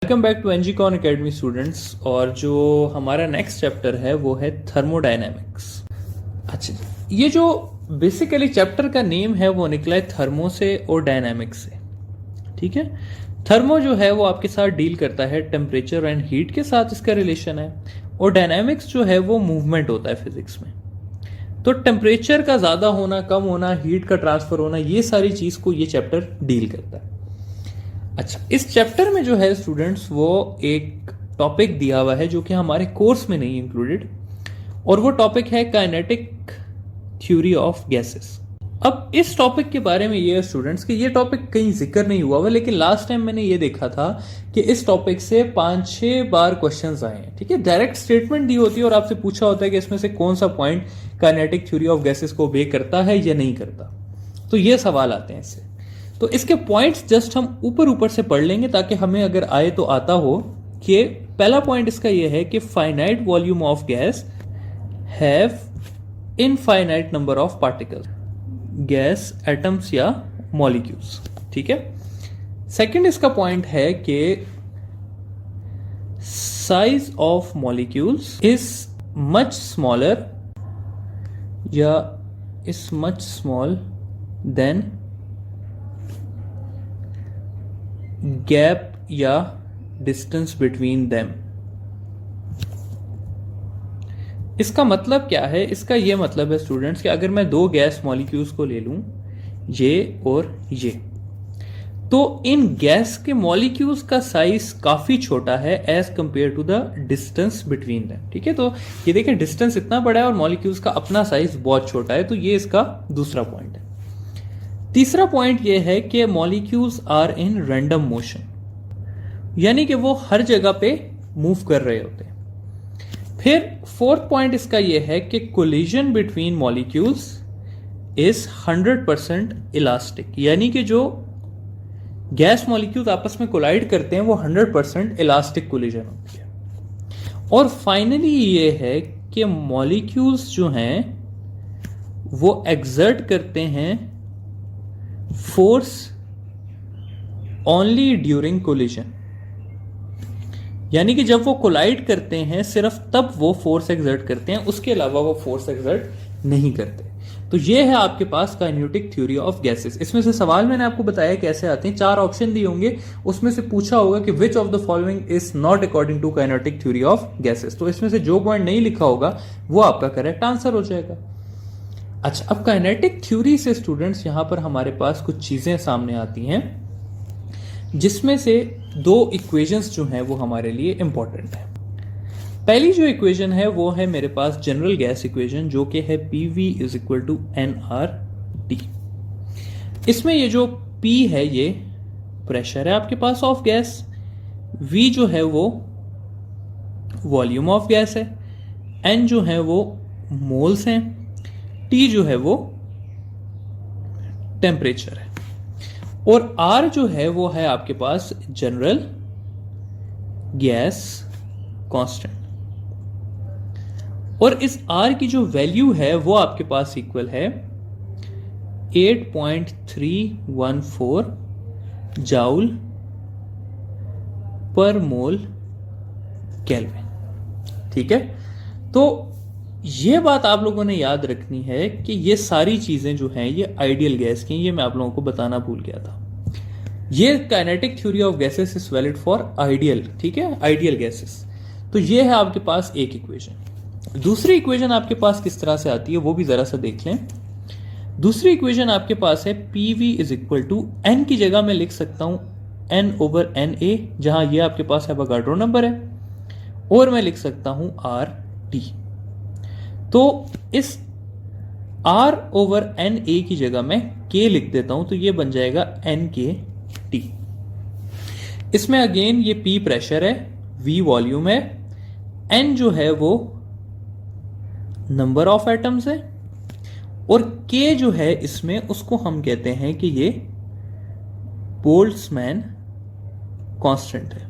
Welcome back to एनजीकॉन academy students. और जो हमारा नेक्स्ट चैप्टर है वो है थर्मोडायनेमिक्स। अच्छा, ये जो बेसिकली चैप्टर का नेम है वो निकला है थर्मो से और डायनामिक्स से। ठीक है, थर्मो जो है वो आपके साथ डील करता है टेम्परेचर एंड हीट के साथ, इसका रिलेशन है। और डायनामिक्स जो है वो मूवमेंट होता है फिजिक्स में। तो टेम्परेचर का ज़्यादा होना, कम होना, हीट का ट्रांसफर होना, ये सारी चीज़ को ये चैप्टर डील करता है। अच्छा, इस चैप्टर में जो है स्टूडेंट्स वो एक टॉपिक दिया हुआ है जो कि हमारे कोर्स में नहीं इंक्लूडेड, और वो टॉपिक है काइनेटिक थ्योरी ऑफ गैसेस। अब इस टॉपिक के बारे में ये है स्टूडेंट्स कि ये टॉपिक कहीं जिक्र नहीं हुआ हुआ, लेकिन लास्ट टाइम मैंने ये देखा था कि इस टॉपिक से 5-6 बार क्वेश्चंस आए हैं। ठीक है, डायरेक्ट स्टेटमेंट दी होती है और आपसे पूछा होता है कि इसमें से कौन सा point kinetic theory of gases को ओबे करता है या नहीं करता। तो ये सवाल आते हैं इससे। तो इसके पॉइंट्स जस्ट हम ऊपर ऊपर से पढ़ लेंगे ताकि हमें अगर आए तो आता हो। कि पहला पॉइंट इसका यह है कि finite volume of gas have infinite number of particles, gas atoms या मॉलिक्यूल्स। ठीक है, सेकंड इसका पॉइंट है कि size of molecules is much smaller या is much small than gap या डिस्टेंस बिटवीन देम। इसका मतलब क्या है? इसका यह मतलब है स्टूडेंट्स कि अगर मैं दो गैस मॉलिक्यूल्स को ले लूं, ये और ये, तो इन गैस के मॉलिक्यूल्स का साइज काफी छोटा है as compare to the distance between them. ठीक है, तो ये देखिए डिस्टेंस इतना बड़ा है और मॉलिक्यूल्स का अपना साइज बहुत छोटा है। तो ये इसका दूसरा पॉइंट है। तीसरा पॉइंट ये है कि molecules are in random motion, यानी कि वो हर जगह पे मूव कर रहे होते हैं। फिर फोर्थ पॉइंट इसका यह है कि collision between molecules is 100% elastic, यानी कि जो गैस मॉलिक्यूल्स आपस में कोलाइड करते हैं वो 100% इलास्टिक कोलिजन होती है। और फाइनली ये है कि मॉलिक्यूल्स जो हैं वो एक्सर्ट करते हैं फोर्स ओनली ड्यूरिंग कोलिजन, यानी कि जब वो कोलाइड करते हैं सिर्फ तब वो फोर्स एक्सर्ट करते हैं, उसके अलावा वो फोर्स एक्सर्ट नहीं करते। तो ये है आपके पास काइनेटिक थ्योरी ऑफ गैसेस। इसमें से सवाल मैंने आपको बताया कैसे आते हैं। 4 ऑप्शन दिए होंगे, उसमें से पूछा होगा कि which of the following is not according to kinetic theory of gases. तो इसमें से जो पॉइंट नहीं लिखा होगा वो आपका करेक्ट आंसर हो जाएगा। अच्छा, अब काइनेटिक थ्योरी से स्टूडेंट्स यहां पर हमारे पास कुछ चीजें सामने आती हैं, जिसमें से 2 इक्वेशंस जो हैं वो हमारे लिए इंपॉर्टेंट है। पहली जो इक्वेशन है वो है मेरे पास जनरल गैस इक्वेशन, जो कि है PV is equal to nRT। इसमें ये जो P है ये प्रेशर है आपके पास ऑफ गैस, V जो है वो वॉल्यूम ऑफ गैस है, N जो है वो मोल्स हैं, T जो है वो टेम्परेचर है, और R जो है वो है आपके पास जनरल गैस कांस्टेंट। और इस R की जो वैल्यू है वो आपके पास इक्वल है 8.314 जाउल पर मोल केल्विन। ठीक है, तो ये बात आप लोगों ने याद रखनी है कि ये सारी चीजें जो हैं ये आइडियल गैस की, ये मैं आप लोगों को बताना भूल गया था। ये kinetic theory of gases is valid for ideal. ठीक है, आइडियल गैसेस। तो ये है आपके पास एक इक्वेशन। दूसरी इक्वेशन आपके पास किस तरह से आती है वो भी जरा सा देख लें। दूसरी इक्वेशन आपके पास है PV is equal to N की जगह मैं लिख सकता हूं N/NA, जहां ये आपके पास एवोगाड्रो नंबर है, और मैं लिख सकता हूं RT। तो इस R/NA की जगह मैं K लिख देता हूं, तो ये बन जाएगा NKT। इसमें अगेन ये P प्रेशर है, V वॉल्यूम है, N जो है वो नंबर ऑफ एटम्स है, और K जो है इसमें उसको हम कहते हैं कि ये बोल्ट्जमैन कांस्टेंट है।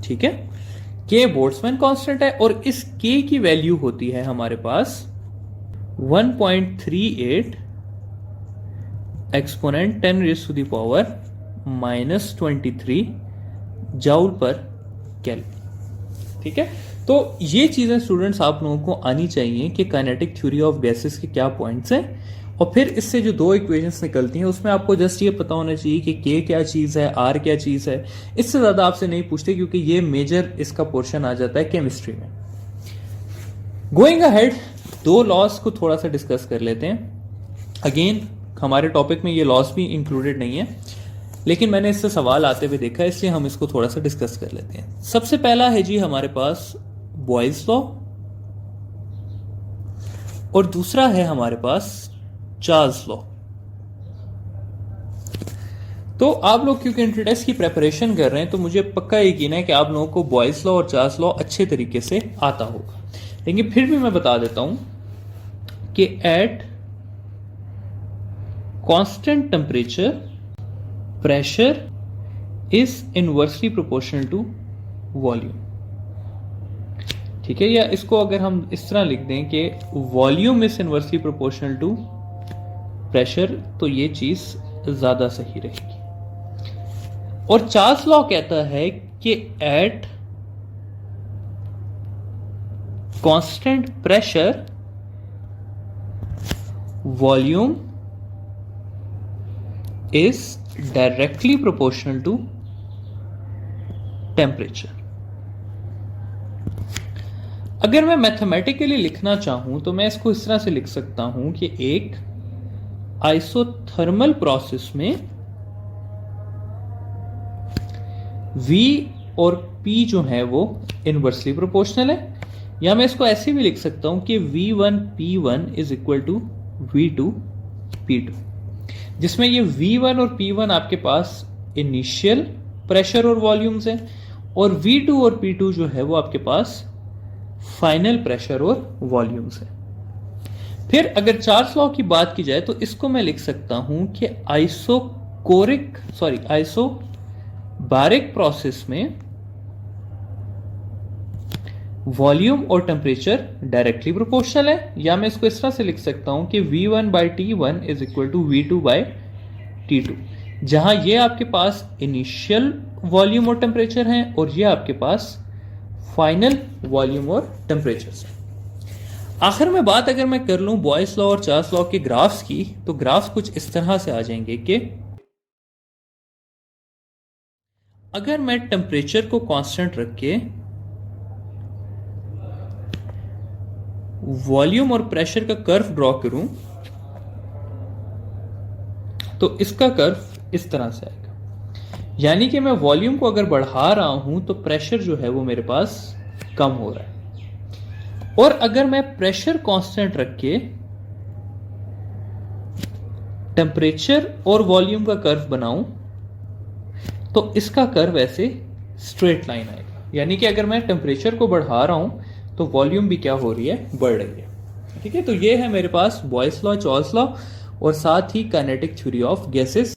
ठीक है, K बोल्ट्जमैन कांस्टेंट है, और इस K की वैल्यू होती है हमारे पास 1.38 exponent 10 raised to the power -23 joule पर केल्विन। ठीक है, तो ये चीजें स्टूडेंट्स आप लोगों को आनी चाहिए कि काइनेटिक थ्योरी ऑफ गैसेस के क्या पॉइंट्स हैं, और फिर इससे जो दो इक्वेशंस निकलती हैं उसमें आपको जस्ट ये पता होना चाहिए कि के क्या चीज़ है, आर क्या चीज़ है। इससे ज़्यादा आपसे नहीं पूछते क्योंकि ये मेजर इसका पोर्शन आ जाता है केमिस्ट्री में। गोइंग अहेड, दो लॉस को थोड़ा सा डिस्कस कर लेते हैं। अगेन हमारे टॉपिक में ये लॉस भी इंक्लूडेड नहीं है, लेकिन मैंने इससे सवाल आते हुए देखा है, इसलिए हम इसको थोड़ा सा डिस्कस कर लेते हैं। सबसे पहला है जी हमारे पास बॉयल्स लॉ, और दूसरा है हमारे पास चार्ल्स लॉ। तो आप लोग क्योंकि इंट्री टेस्ट की प्रिपरेशन कर रहे हैं तो मुझे पक्का यकीन है कि आप लोगों को बॉयल्स लॉ और चार्ल्स लॉ अच्छे तरीके से आता होगा, लेकिन फिर भी मैं बता देता हूं कि at constant temperature pressure is inversely proportional to volume. ठीक है, या इसको अगर हम इस तरह लिख दें कि volume is inversely proportional to pressure, तो ये चीज ज्यादा सही रहेगी। और चार्ल्स लॉ कहता है कि at constant pressure volume is directly proportional to temperature. अगर मैं मैथमेटिकली लिखना चाहूं तो मैं इसको इस तरह से लिख सकता हूं कि एक आइसोथर्मल प्रोसेस में V और P जो है वो इनवर्सली प्रोपोर्शनल है, या मैं इसको ऐसे भी लिख सकता हूं कि V1 P1 is equal to V2 P2, जिसमें ये V1 और P1 आपके पास इनिशियल प्रेशर और वॉल्यूम्स हैं, और V2 और P2 जो है वो आपके पास फाइनल प्रेशर और वॉल्यूम्स है। फिर अगर चार्ल्स लॉ की बात की जाए तो इसको मैं लिख सकता हूं कि आइसोबारिक प्रोसेस में वॉल्यूम और टेम्परेचर डायरेक्टली प्रोपोर्शनल है, या मैं इसको इस तरह से लिख सकता हूं कि V1/T1 is equal to V2/T2, जहां ये आपके पास इनिशियल वॉल्यूम और टेम्परेचर है और ये आपके पास फाइनल वॉल्यूम और टेम्परेचर है। आखिर में बात अगर मैं कर लूं बॉयल्स लॉ और चार्ल्स लॉ के ग्राफ्स की, तो ग्राफ्स कुछ इस तरह से आ जाएंगे कि अगर मैं टेम्परेचर को कांस्टेंट रख के वॉल्यूम और प्रेशर का कर्व ड्रॉ करूं तो इसका कर्व इस तरह से आएगा, यानी कि मैं वॉल्यूम को अगर बढ़ा रहा हूं तो प्रेशर जो है वो मेरे पास कम हो रहा है, और अगर मैं प्रेशर कांस्टेंट रख के टेम्परेचर और वॉल्यूम का कर्व बनाऊं तो इसका कर्व ऐसे स्ट्रेट लाइन आएगा, यानी कि अगर मैं टेम्परेचर को बढ़ा रहा हूं तो वॉल्यूम भी क्या हो रही है, बढ़ रही है। ठीक है, तो ये है मेरे पास बॉयल्स लॉ, चार्ल्स लॉ और साथ ही काइनेटिक थ्योरी ऑफ गैसेस।